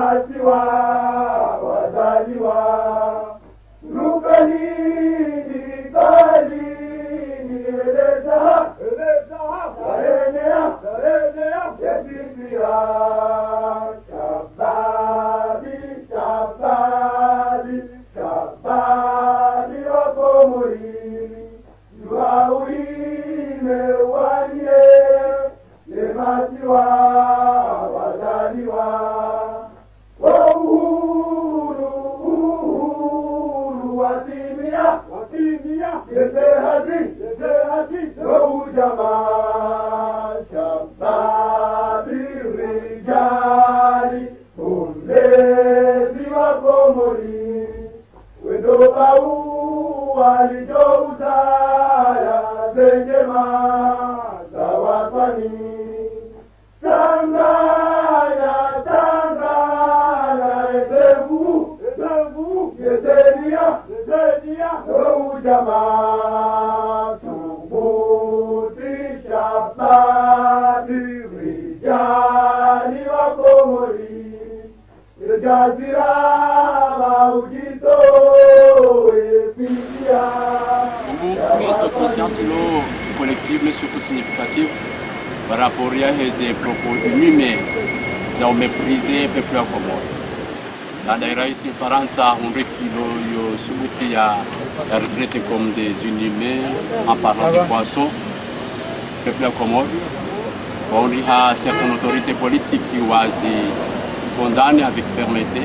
Temasiwa wazaliwa nukalini kalini eleza tarenea yesipia shabadi wakomori yuhauime wanye Temasiwa wazaliwa watimia yezehati jamaa shababi rijali ulezi wakomori wendo bau walijouzaya zenjema za watani Tangana ezevu yezeria jamaa tubuti shabadi rijali wakomori jazira maujito epidia. Prise de conscience collective mais surtout significative par rapport à ces propos inhumains za umeprize peuple ya Komoro. Dada Rais Faransa 100 kilos yo subuti ya retraité comme des inhumains en parlant des poissons. Peuple ya Komoro. On y a certaines autorités politiques qui wazi condamnent avec fermeté.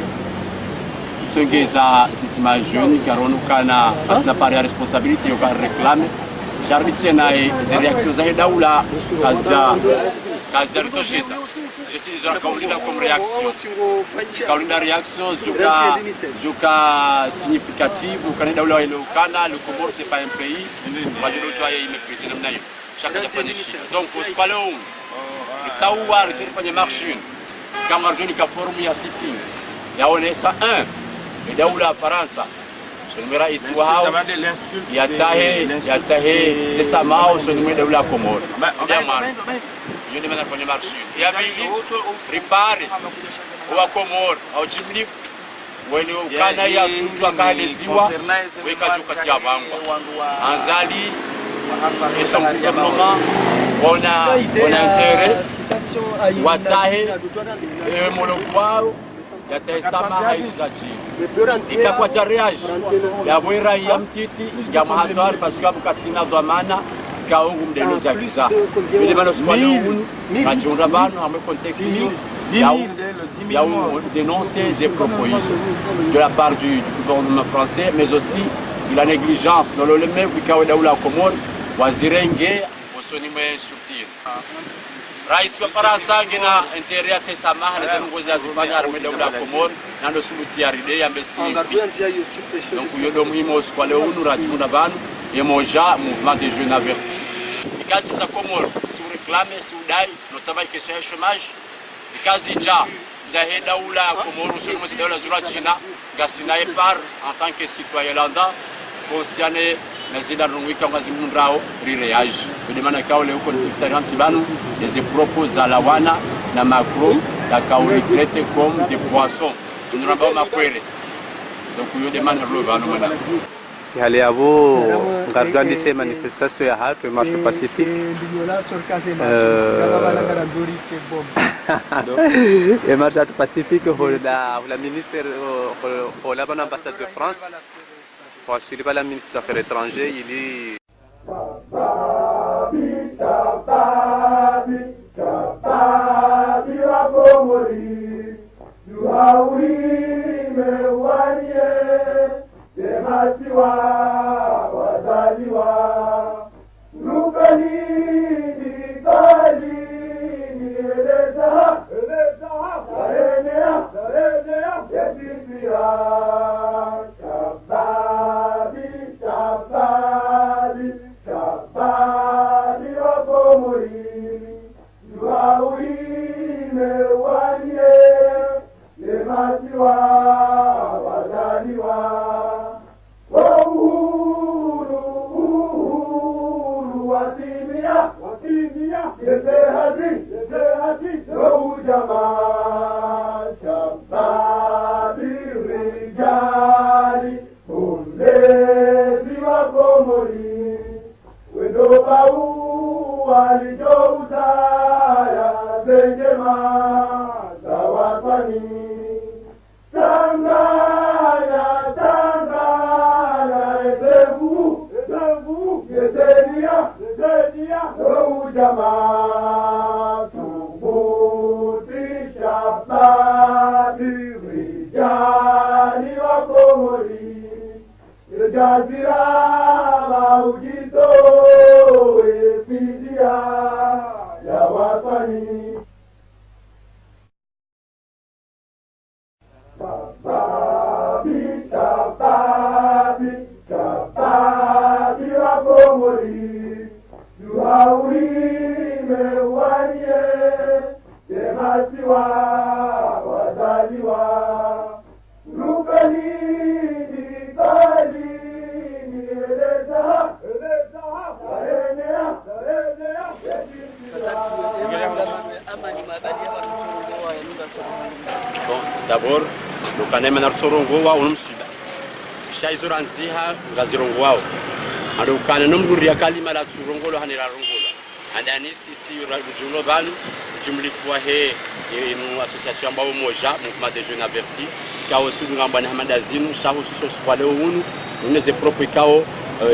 Tsongeza sisi majeunes karono kana asina pari ya responsabilité yo ka réclame. J'arbitre na les réactions za daula kaza ritosheza. Je suis déjà comme réaction. Quand une réaction zuka significative au Canada ou le Canada, le Comore c'est pas un pays. Moi je le dois y mépriser namna hiyo. Chacun a fait chiffre. Donc faut se parler on. Itawa retenir marche. Kama rjoni ka forum ya sitting. Yaonesa 1. Et daula Faransa. Ce numéro ici wao yatahe c'est ça mao ce numéro daula Comore. Bien mal. Yo ni manafanya marche. Ya bibi prepare wa Comore au chimlif wene ukana ya tujwa kale ziwa weka chukati ya bangwa anzali et son gouvernement on a intérêt watahe monokwao yatahe sama haizaji ikakwa jariage ya bwera ya mtiti ya mahatari parce que bukatsina dhamana kaungu mdelozi akiza bile bano swale unu majunda bano hamwe contexte il y a dénoncé ces propos de la part du gouvernement français, mais aussi de la négligence dans le même cas où la Comore wazirenge wasonime subtil. Rais wa Faransa ngina intérêt à ces samaha na zanongozi azifanya arme daula Comore na ndo subuti ya ride ya mbesi. Donc yodo muhimu swale unu rajunda bano yemoja mouvement des jeunes avertis. Et quand ça Comore si vous réclamez si vous dai notamment question du chômage kazi ja zahe daula Komoro sur le daula zura China gasina par en tant que citoyen landa consciane na zida rungwika ngazi mundrao rireage de mana kaole uko expérience banu les propos à la wana na Macron la kaole traité comme des poissons nous n'avons pas makwele donc yo demande le banu mana si hali yabo ngargandi se manifestation ya hatu marche pacifique et marche pacifique la ministre la bonne ambassade de France pour suivre la ministre des Affaires étrangères il est Temasiwa wazaliwa nukalini kalini eleza tarenea yesipia shabadi wakomori yuhauime wanye Temasiwa wazaliwa watimia yezehati jamaa shababi Rijali umlezi wa Komori wendo bau alijouza ya zenjema za watani Tangana ezevu yezeria ujamaa tubutisha badi Rijali wa Komori Jazira maujito epidia ya watani Shababi wa Komori Yuhauri mewanie Demasiwa wazaliwa Rukani dikali nieleza Bon, d'abord, Rukane menartorongowa unumsiba Shaizura nziha ngazirongowa Rukane numruria kalima la turongolo hanira rongola andani sisi rujumlo banu jumlifwa he une association ambao moja mouvement des jeunes avertis kao sudu ngambani hamadazinu shahu suso skwale unu uneze propre kao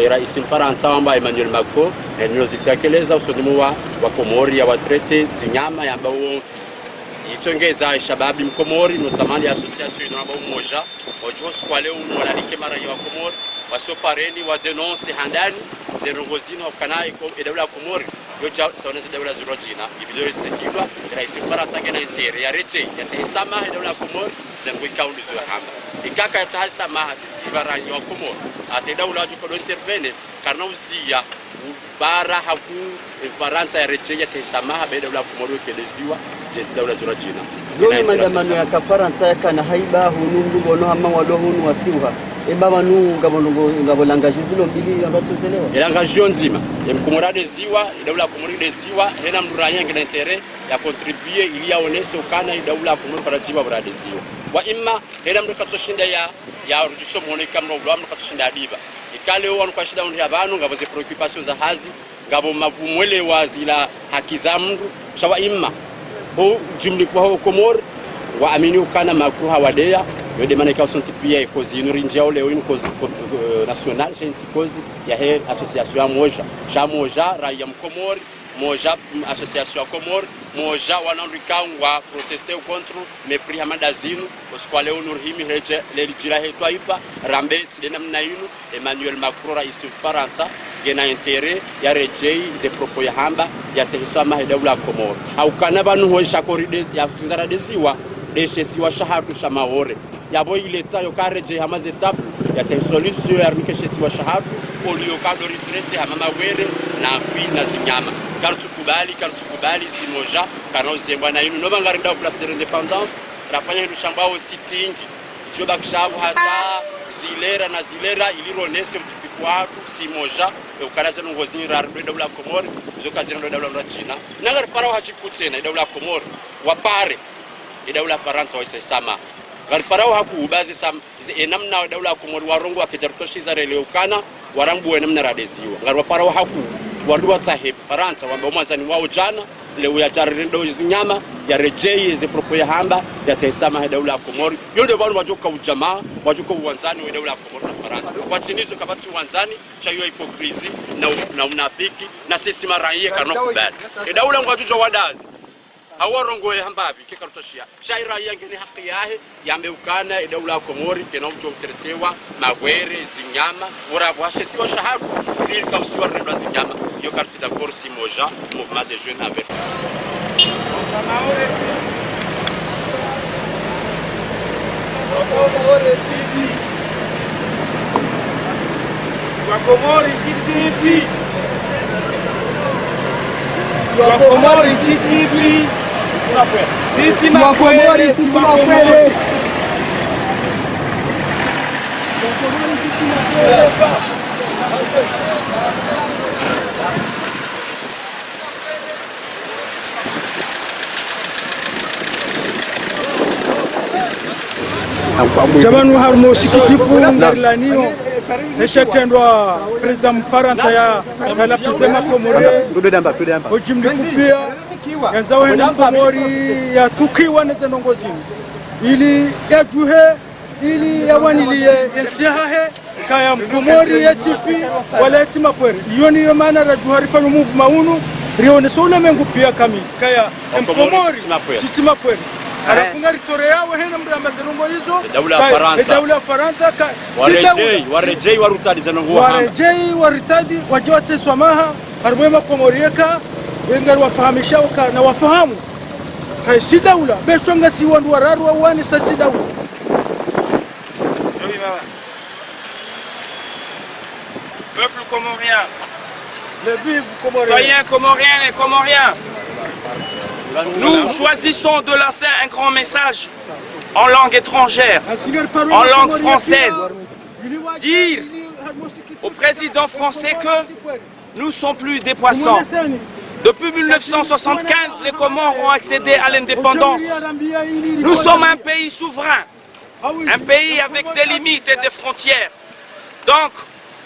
rais Mfaransa amba Emmanuel Macron nozitekeleza usodimu wa Komori ya watrete zinyama ya ambao itongeza shababi mkomori notamani association ambao moja ojos kwale unu walalike mara ya Komori wasopareni wa denonce handani zerongozina ukanaye ko edawla Komori yoja sawanezi dawla zirojina ibilo respectivement rais Mfaransa ngena intere ya reje yatahesama edawla Komori zengo ikaulu zo hamba ikaka yatahesama sisi baranyi wa Komori atedawla juko intervene karna uzia bara haku Mfaransa ya reje yatahesama edawla Komori keleziwa jezi dawla zirojina goni mandamano ya Kafaransa yakana haiba hunungu bono hama walo hunu wasiuha eba manu ngabolangaje zilo mbili ambazo zelewa elangajio nzima yemkomorade ziwa idawla Komori de ziwa hena mduranya ngena intere ya contribuer ili yaonese ukana idawla Komori para jiba brade ziwa wa imma hena mdukatoshinda ya rujuso monika mrobwa mdukatoshinda adiba ikale wanu kwa shida ya banu ngabo ze preoccupation za hazi ngabo mavumwele wazila haki za mndu shawa imma ho jumli kwa Komori wa amini ukana makruha wadea yode maneka usonti pia kozi inurinjao leo inu kozi national senti kozi ya he association moja raia mkomori moja association Komori moja wanandikangwa protester contre mepris hamadazinu oskwale unurhimi heje lelijira hetwa ifa rambe tsidena mnainu Emmanuel Macron rais Faransa gena intere ya rejei ze propos ya hamba ya tehisama hedawla Komori au kana banu ho shakoride ya sinzara desiwa deshesi wa shahatu shamahore yabo ileta yo kareje hamaze tapu ya te solution ya mikeshesi wa shahatu olio kado retraite hamama were na fi na zinyama kartukubali si moja kana uzembwa na inu no bangarinda place de l'indépendance rafanya hidu shambao sitting joba kishabu hata zilera ilironese mtukifu watu si moja ukaraza ngozini rardo dawla Komori zoka zino dawla China nagar para hachikutsena dawla Komori wapare dawla Faransa waisema garparao hakuubazi sam enamna dawla Komori warongo akijartoshiza releukana warambu enamna radeziwa garparao haku wadua sahib Faransa wamba umazani wao jana leo ya jarendo zinyama ya rejei ze propos ya hamba ya taisama dawla Komori yonde banu wajoka ujamaa wajoka uwanzani wa dawla Komori na Faransa watinizo kabati uwanzani chayo hipokrisi na unafiki na sisi maraie karno kubali dawla ngwajujo wadazi hawarongoe hambabi kekarutoshia shaira yangeni haki yahe yameukana dawla Komori kena ujoteretewa mawere zinyama urabwashe siwa shahabu ili kausiwa rebla zinyama yo carte d'accord si moja mouvement des jeunes avec Komori CTV Komori CTV Komori CTV Jamanu harmo sikitifu ngarilaniyo heshatendwa President Mfaransa ya kala pisema Komore ojimlifu pia yanzao henda Komori ya tukiwa neze nongozini ili yajuhe ili yawanilie yansihahe kaya Komori ya chifi wala yatima kweri yoni yomana rajuharifa numuvu maunu rione sole mengu pia kami kaya Komori sitima kweri arafunga ritore yawe hena mramba zenongo hizo daula Faransa warejei warutadi zenongo warejei waritadi wajawate swamaha harmwema Komorieka wengar wafahamisha na wafahamu kai si daula beshonga si wandu wararu wani sa si daula Peuple comorien, le vive Comorien, citoyens comoriens et comoriens, nous choisissons de lancer un grand message en langue étrangère, en langue française. Dire au président français que nous ne sommes plus des poissons. Depuis 1975, les Comores ont accédé à l'indépendance. Nous sommes un pays souverain, un pays avec des limites et des frontières. Donc,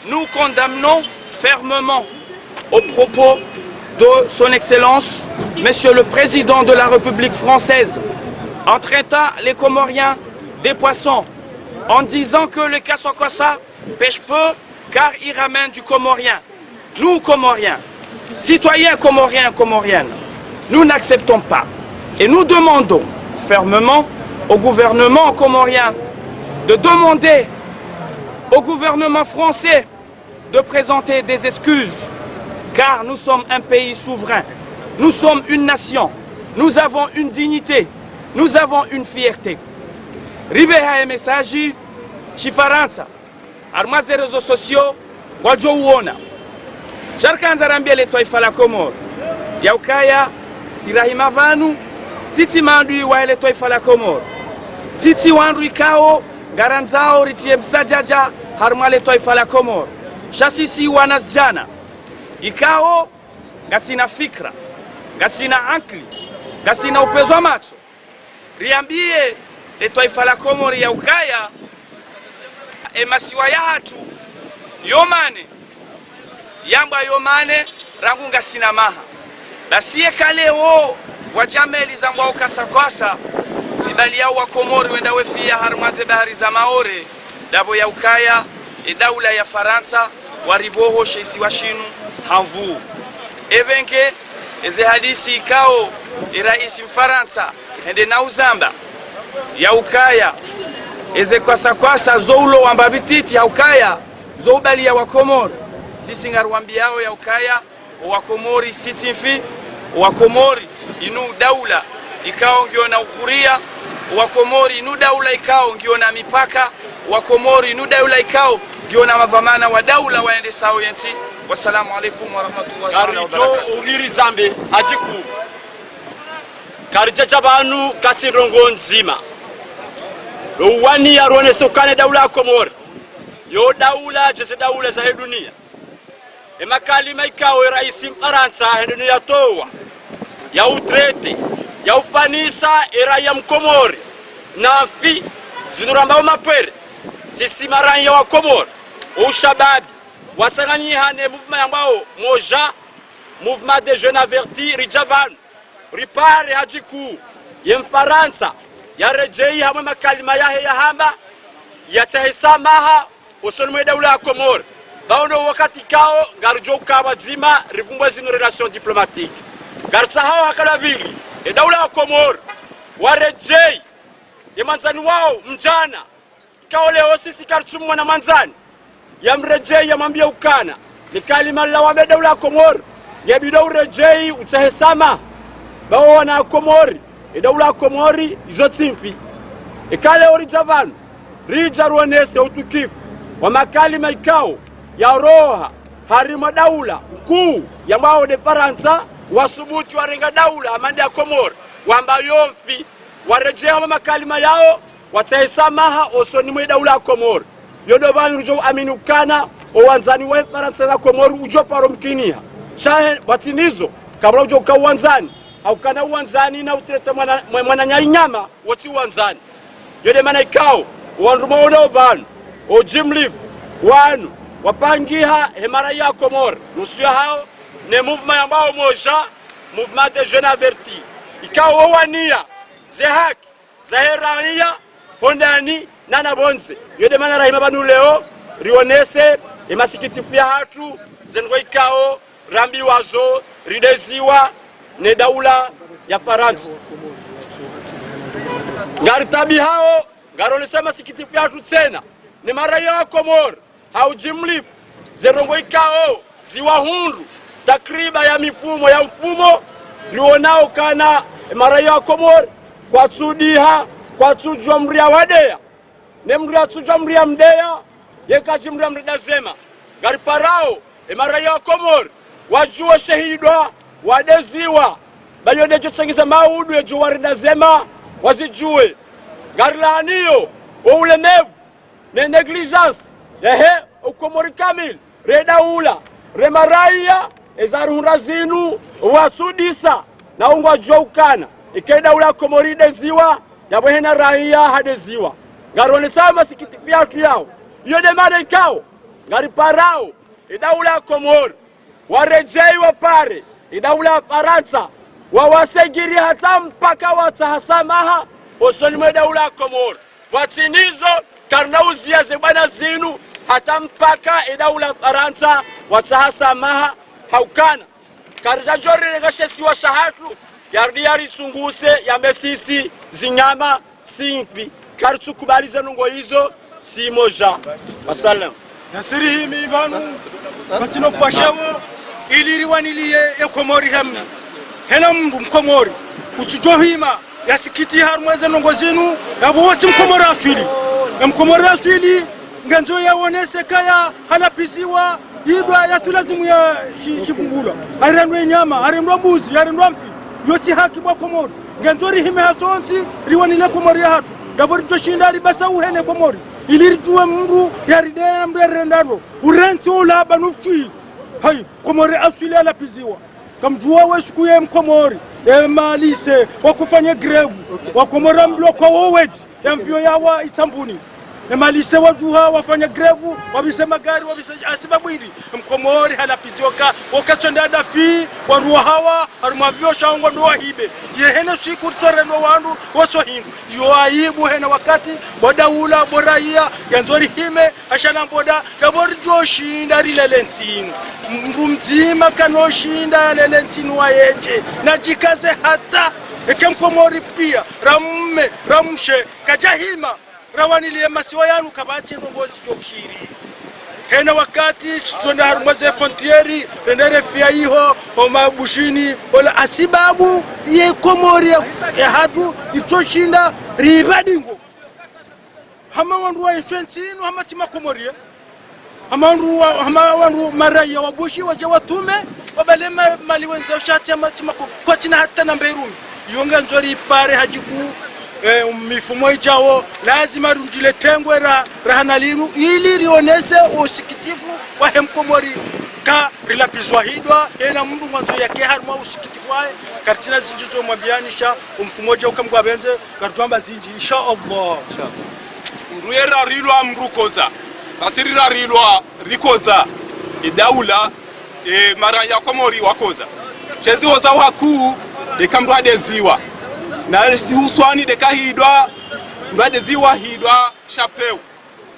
nous condamnons fermement aux propos de son Excellence, Monsieur le Président de la République française, en traitant les Comoriens des poissons, en disant que le Kassakossa pêche peu car il ramène du Comorien. Nous, Comoriens, citoyens Comoriens et Comoriennes, nous n'acceptons pas et nous demandons fermement au gouvernement comorien de demander au gouvernement français de présenter des excuses, car nous sommes un pays souverain, nous sommes une nation, nous avons une dignité, nous avons une fierté. Ribeha message Chifaransa, armas des réseaux sociaux, wajouona. Jarkanza rambiele toifa la Komoro. Yaukaya, sirahima vanu, siti mandui waele toifa la Komoro. Siti wandu ikao, garanzao ritie msajaja, harmale toifa la Komoro. Shasisi wanasjana. Ikao, gasina fikra, gasina ankli, gasina upezo wa macho. Riambie le toifa la Komoro ya ukaya, emasiwa ya hatu, yomane, yamba yomane, rangu gasina maha. Basiye kale wo, wajameli zangwa ukasakwasa, zibali ya wa Komori wenda wefia harmaze bahari za maore, dabo ya ukaya, daula ya Faransa, wariboho shesi washinu, hanvu. Evenke, eze hadisi ikao, raisi Mfaransa, hende na uzamba, ya ukaya, eze kwasa zoulo wambabititi ya ukaya, zoubali ya wakomori. Sisi ngaruambiao ya ukaya, wakomori sitimfi, wakomori inu daula, ikao ngio na ukhuria, wakomori inu daula ikao ngio na mipaka, wakomori inu daula ikao ngio na mavamana wa daula waende sao yenti. Wassalamu alaikum wa rahmatullahi wa barakatuh. Karijo ugiri zambe ajiku karija chabanu katsirongo nzima wani ya rone sokane daula ya Komori yo daula jese daula za dunia makalima ikawe raisi Mfaransa hendu ya toa ya utrete ya ufanisa era ya Mkomori na fi zinuramba mapere sisi maranya wa Komori ushababi watsanganyi hane mouvement ambao moja mouvement des jeunes avertis rijaban ripare hajiku ya Mfaransa ya rejei hamwe makalima yahe ya hamba ya tahesamaha usonwe daula ya Komori baono wakati kao garjo kama zima rivumbwe zino relation diplomatique garza hao hakala vili daula ya Komori warejei ya manzani wao mjana kao leo sisi kartumu na manzani ya mrejei ya mambia ukana ni kalima la wa daula ya Komori ya bidau rejei utahesama bao wana Komori daula ya Komori izotimfi ikale orijavan rija ruonese utukifu wa makalima ikao ya roha harima daula mkuu ya mbao de Faransa wasubuti warenga daula amande ya Komori wamba yomfi warejea wa makalima yao watahesamaha osoni mwe daula ya Komori yodo bani rujo aminukana owanzani wa Faransa na Komori ujo paro mkinia shahe watinizo kabla ujo ka uwanzani au kana uwanzani na utreta mwana nyainyama wati uwanzani yode mana ikao wandu maona banu o Jimlif wanu wapangiha hemara ya Komor nusu hao ne mouvement ambao moja mouvement de jeunes avertis ikawa wania zehaki zaheraia hondani nana bonze yode mana rahima banu leo rionese emasikitifu ya hatu zengo ikao rambi wazo rideziwa ne daula ya Faransa garitabi hao garonesema sikitifu ya hatu tena ni maraia wa Komor hau Jimlif zerongo ikao ziwa hundu takriba ya mfumo rionao kana maraia wa Komor kwa tsudiha kwa tsujwa mria wadea ne mria tsujwa mria mdea yekaji mria mridazema gariparao maraia wa Komor wajua shahidwa wadeziwa bayode chotsangiza maudu ya juwa ridazema wazijue garilaniyo ulemevu ne negligence yehe ukomori kamil redaula remaraia ezarunra zinu watsudisa na ungwa joukana ikeda ula Komori deziwa yabwehena raia hadeziwa garone sama sikitifu yatu yao iyo demada ikao gariparao idaula Komori warejei wapare idaula Faransa wawasegiri hata mpaka watahasamaha osonimwe daula Komori watinizo karnauzia zebana zinu hata mpaka idaula Faransa watahasamaha haukana karjajori negashesiwa shahatu yari sunguse ya mesisi zinyama simfi karitsukubaliza nungo hizo si moja wasallam nasiri himi banu batino kwashawo iliriwaniliye Komori hamni hena mndu Mkomori utujohima yasikiti harmweze nungo zinu yabo wati Mkomori aswili Mkomori aswili nganzo yaonese kaya halapisiwa idwa yatulazimu ya shifungula arendwe nyama arendwa mbuzi arendwa mfi yoti haki bwa Komori nganzori hime hasonsi riwanile Komori ya hatu dabori joshindari basa uhene Komori ilirijuwe mndu yaridena mndu yarendano urensi ulaba nufchui hai Komori aswili alapiziwa kamjua wesikuye Mkomori malise wakufanya grevu wakomora mbloko woweji ya mvio yawa itambuni malise wajuha wafanya grevu wabise magari wabise asibabu hili Mkomori halapizioka wakachonda dafi waruwa hawa harumavio shaongo ndoa hibe yehene siku tsoreno wandu waso hindu yo aibu hena wakati bodaula boraia yanzori hime ashana boda dabori joshinda rilelentinu mrumzima kanoshinda lelentinu wayeche najikaze hata Mkomori pia ramme ramshe kajahima rawaniliye masiwa yanu kabache ndongozi jokiri hena wakati sonda harumwaze frontieri rendere fia iho o mabushini ola asibabu ye Komori ya hatu itoshinda ribadingo hama wandu wa yeshentinu hama tima Komori hama wandu maraya wabushi waja watume wabale maliwenza ushati hama tima kwa china hata na Mberumi yonga nzori pare hajiku mifumo ichao lazima runjile tengwe rahana linu ili rionese usikitifu wa Mkomori ka rilapizwa hidwa ena mndu mwanzo yake haruma usikitifu wae karsina zinjuzo mwabianisha umfumoja ukamgwa benze kartuamba zinji inshallah nduyera rilwa mrukoza kasirira rilwa rikoza idaula mara ya Komori wakoza chezi hoza waku dekamdwa deziwa na si uswani de kahidwa ndade ziwa hidwa chapeu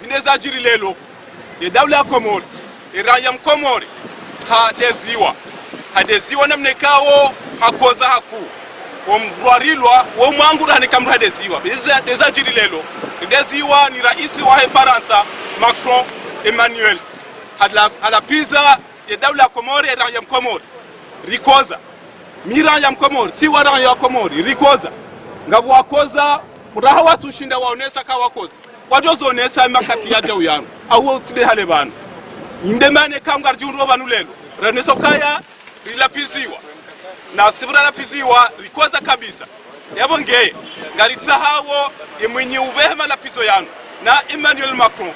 zineza jiri lelo de daula Komori raya Mkomori hadeziwa namne kawo hakoza haku omrwarilwa wo mwangura ne kamra deziwa deza jiri lelo deziwa ni raisi wa Faransa Macron Emmanuel hala pizza de daula Komori raya Mkomori rikoza mira ya Mkomori si wara ya Komori rikoza ngabu wakoza uraha watu shinda waonesa ka wakoza wajozonesa makati ya jau yangu au utsibe hale bana indemane kamgar junro banu lelo reneso kaya rilapiziwa na sibura lapiziwa rikoza kabisa yabo ngeye ngaritsa hawo imwenye ubehema lapizo yangu na Emmanuel Macron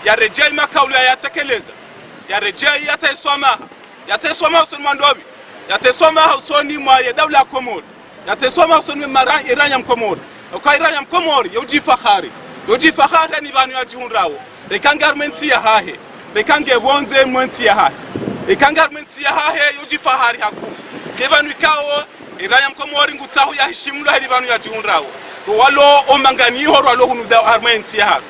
ya rejea makaulu ya yatekeleza ya rejea yataiswamaha usoni mandobi yataiswamaha usoni mwa ya daula Komori yataiswamaha usoni mara iranya Mkomori kwa iranya Mkomori yuji fahari yoji fahara ni banu ya jihunrawo rekangarmensi ya hahe rekange bonze mwensi ya hahe rekangarmensi ya hahe yoji fahari haku debanu ikawo iraya mkomori ngutsaho ya hishimura heri banu ya jihunrawo walo omangani horo alo hunuda armensi ya hahe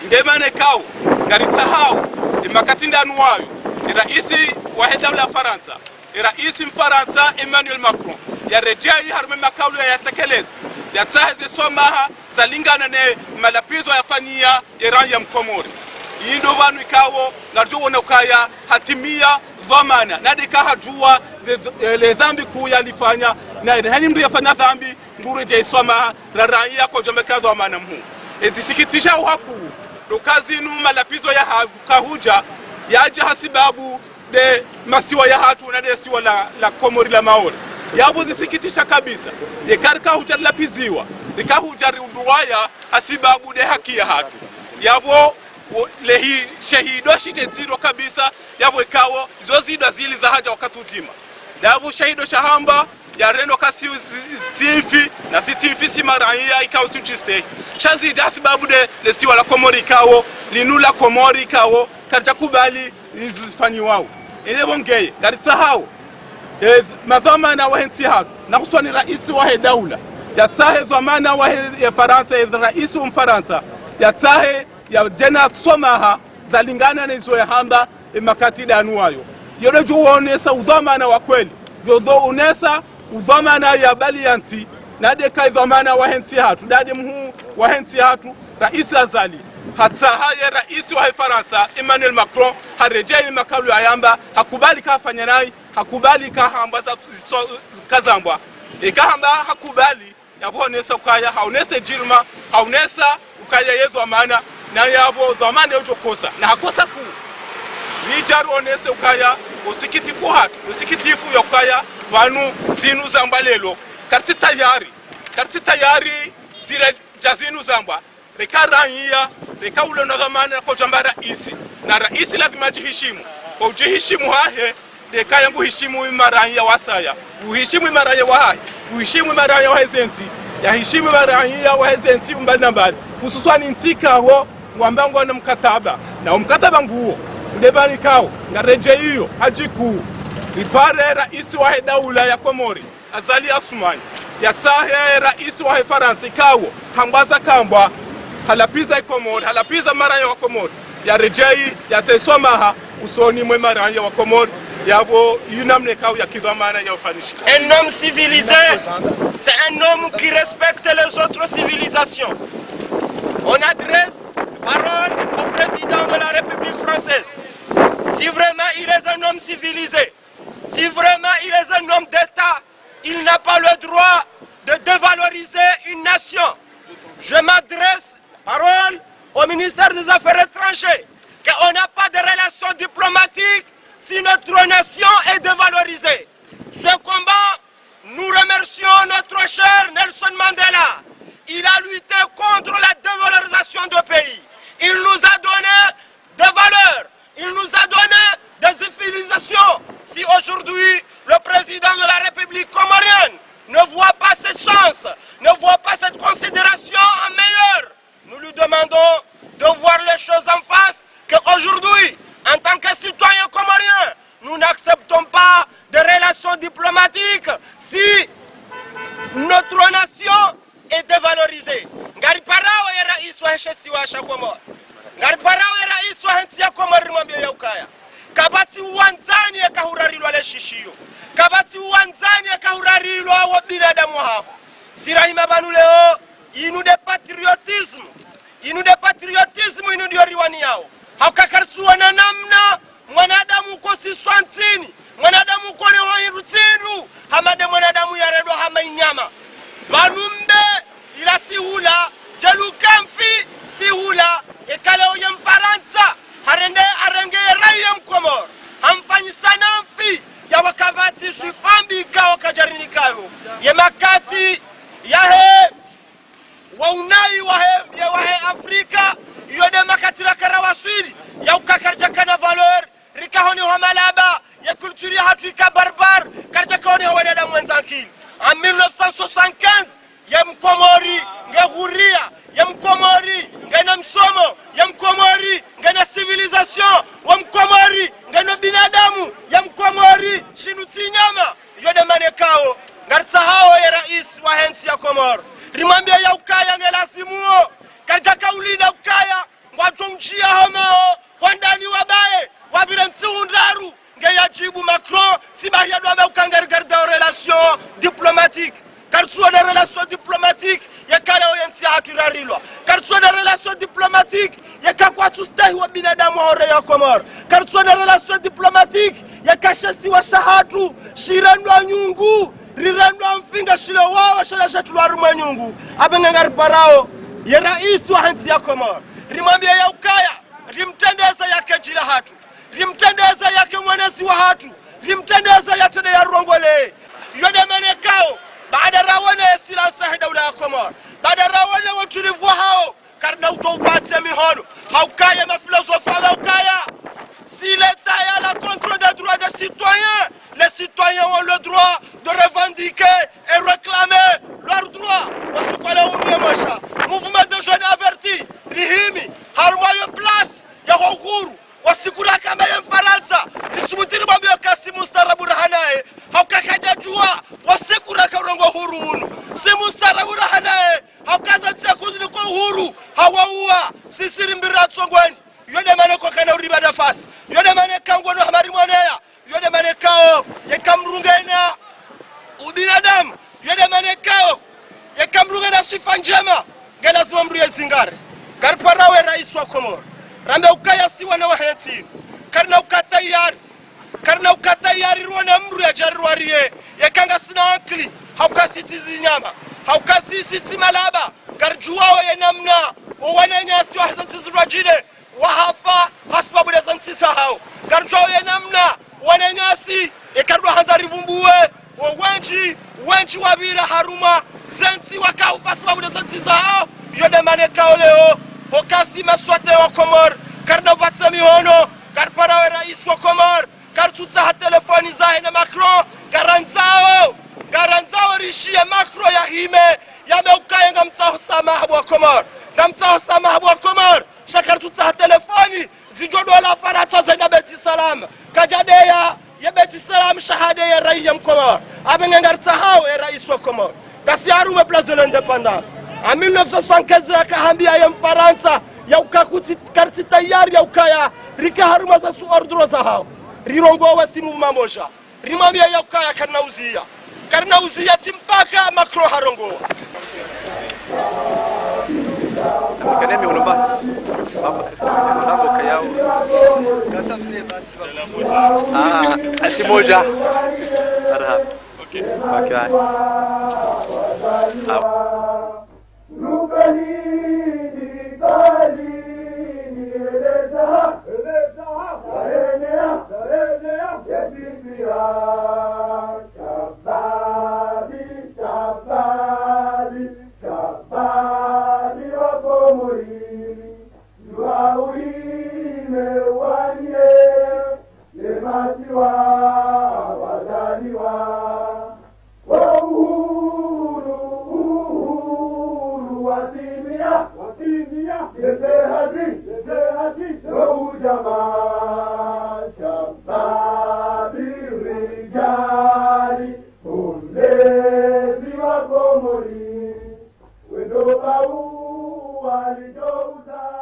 ndemane kawo ngaritsa hao imakati ndanu wayo raisi wa dawla ya Faransa raisi Mfaransa Emmanuel Macron ya rejai harme makaulo ya tekeleza ya taheze somaha zalingana ne malapizo ya fanyia Iran ya mkomori yindo banu ikawo ngarjo wona ukaya hatimia dhamana nadika hajua le dhambi kuu yalifanya na hani mdu yafanya dhambi nguru je somaha raia kwa jomeka dhamana mhu ezisikitisha uhaku dokazinu malapizo ya kahuja yaje hasibabu de masiwa ya hatu na de siwa la Komori la Maori yabo zisikitisha kabisa de karka hujalapiziwa de hujari uduwaya hasibabu de haki ya hatu yabo lehi shahido shite ziro kabisa yabo ikawo izo zidwa zili za haja wakati uzima yabo shahido shahamba ya reno kasi zifi na sitifi si maranya ikawo sujiste shazi dasi babu de lesiwa la Komori ikawo linula Komori ikawo karja kubali izifani wao ile bongeye garitsa hao mazamana wa hensi hatu na kuswani raisi wa dawla ya tahe zamana wa ya Faransa ya raisi wa Mfaransa ya tahe ya jena somaha zalingana na izo ya hamba makati danu wayo yodo juonesa udhamana wa kweli jodo unesa udhamana ya balianti na deka zamana wa hensi hatu dade mhu wa hensi hatu raisi azali hata haya raisi wa Faransa Emmanuel Macron harejei makalu ayamba hakubali kafanya naye hakubali kahamba za kazambwa ikahamba hakubali yabonesa ukaya haunese jirma haunesa ukaya yezo amana na yabo dhamana yojo kosa na hakosa ku nijaru onese ukaya usikitifu hatu usikitifu yokaya banu zinu zambalelo karti tayari zire jazinu zamba rekaranya rekaule na dhamana kwa jambara isi na raisi lazima jiheshimu kwa ujiheshimu hahe deka yangu heshimu maranya wasaya uheshimu maranya wahahe uheshimu maranya wahezenzi ya heshimu maranya wahezenzi mbali na mbali hususani ntika ho ngwambango na mkataba na mkataba nguo ndebani kao ngareje hiyo hajiku ripare raisi wa dawla ya Komori Azali Assoumani ya tahe raisi wa Faransa kao hambaza kambwa halapiza Komori halapiza maranya wa Komori ya rejei ya tesomaha usoni mwe maranya wa Komori yabo yunamne kao ya kidhamana ya ufanishi. Un homme civilisé, c'est un homme qui respecte les autres civilisations. On adresse parole au président de la République française. Si vraiment il est un homme civilisé, si vraiment il est un homme d'État, il n'a pas le droit de dévaloriser une nation. Je m'adresse parole au ministère des Affaires étrangères, qu'on n'a pas de relations diplomatiques si notre nation est dévalorisée. Ce combat, nous remercions notre cher Nelson Mandela. Il a lutté contre la dévalorisation du pays. Il nous a donné des valeurs, il nous a donné des civilisations. Si aujourd'hui le président de la République comorienne ne voit pas cette chance, ne voit pas cette considération en meilleure, nous lui demandons de voir les choses en face, qu'aujourd'hui, en tant que citoyens comoriens, nous n'acceptons pas de relations diplomatiques si notre nation est dévalorisée. Ngari parao ya rais wa heshesi wa Komori. Ngari parao ya rais wa hensi ya Komori mwambie ya ukaya. Kabati uwanzani ya kahurarilwa le shishio. Kabati uwanzani ya kahurarilwa wa binadamu hao. Sirahima banu leo, inu de patriotisme. Inu de patriotisme inu diyo riwani yao. Haukakartsuwa na namna mwanadamu kosi swantini. Mwanadamu kone hoi rutiru. Hamade mwanadamu ya redo hama inyama. Banumbe ila sihula. Jalu kamfi sihula. Ekaleo ya Mfaransa. Arenge raya Mkomor. Hamfanyi sana mfi. Ya wakabati suifambi ika wakajarini kayo. Ya makati yahe waunai wahe Afrika. Yode makati rakara waswiri. Ya ukakarjaka valeur. Rikahoni wa malaba. Ya kulturi hatuika barbar. Karjakoni wa wadada mwenzankili. En 1975, ya Mkomori, ya Huria, ya Mkomori, ya hore ya Komor kartsona relation diplomatique ya kashasi wa shahatu shirandwa nyungu rirandwa mfinga shilo wao shala shatulwa rumwa nyungu abengangar parao ya rais wa nchi ya Komor rimwambia ya ukaya rimtendeza yake jila hatu rimtendeza yake mwanasi wa hatu rimtendeza yatende ya rongole yode manekao baada rawane silasa daula ya Komor baada rawane watulivu hao karna utopatse mihono haukaya ma philosophie haukaya si l'état est à la contre des droits des citoyens, les citoyens ont le droit de revendiquer et réclamer leurs droits. Mouvement de jeunes avertis, Rihimi, Harmoye Place, Yahouru, Wasikura Kamayen Faransa, Nisumutiri Mambio Kasi Mustarabu Rahanae, Haukakaja Jua, Wasikura Karongo Huru, Si Mustarabu Rahanae, Haukaza Tsakuzi Ko Huru, Hawaua, Sisiri Mbiratsongweni. Yode maneko kana uriba nafasi yode maneka ngono hamari monea yode manekao yekamrungena ubinadamu yode manekao yekamrungena sifa njema ngela simamruye zingare karparawe rais wa Komor rambe ukaya siwa na waheti karna ukatayari ruona mru ya jarwarie yekanga sina ankli haukasitizi nyama haukasiti malaba garjuwa yenamna owananyasi wa hazatizi rajine wahafa hasbabu da santisa hao garjoye namna wananyasi ekarwa hanzari vumbuwe wenji wabira haruma zanti wakau hasbabu da santisa hao yode manekao leo hokasi maswate wa Komor karna batsami hono karparawe rais wa Komor kartuta ha telefoni zahe na Macron garanzao rishia Macron ya hime yameukaya ngamtsaho samahabu wa Komor ngamtsaho samahabu wa Komor shakar tutsa telefoni zijodo la Faransa zaina beti salam kajadeya ya beti salam shahade ya raia Komor abengangar tsahao ya rais wa Komor kasiaru me place de l'indépendance en 1975 akahambia ya Faransa ya ukakuti karti tayari ya ukaya rika haruma za su ordro za hao rirongo wa simu mamosha rimambia ya ukaya karnauzia timpaka Macron harongo Kanemi ulomba baba katika mlango kayao Kasa mzee basi asi moja marhaba okay Wendo bau walijouza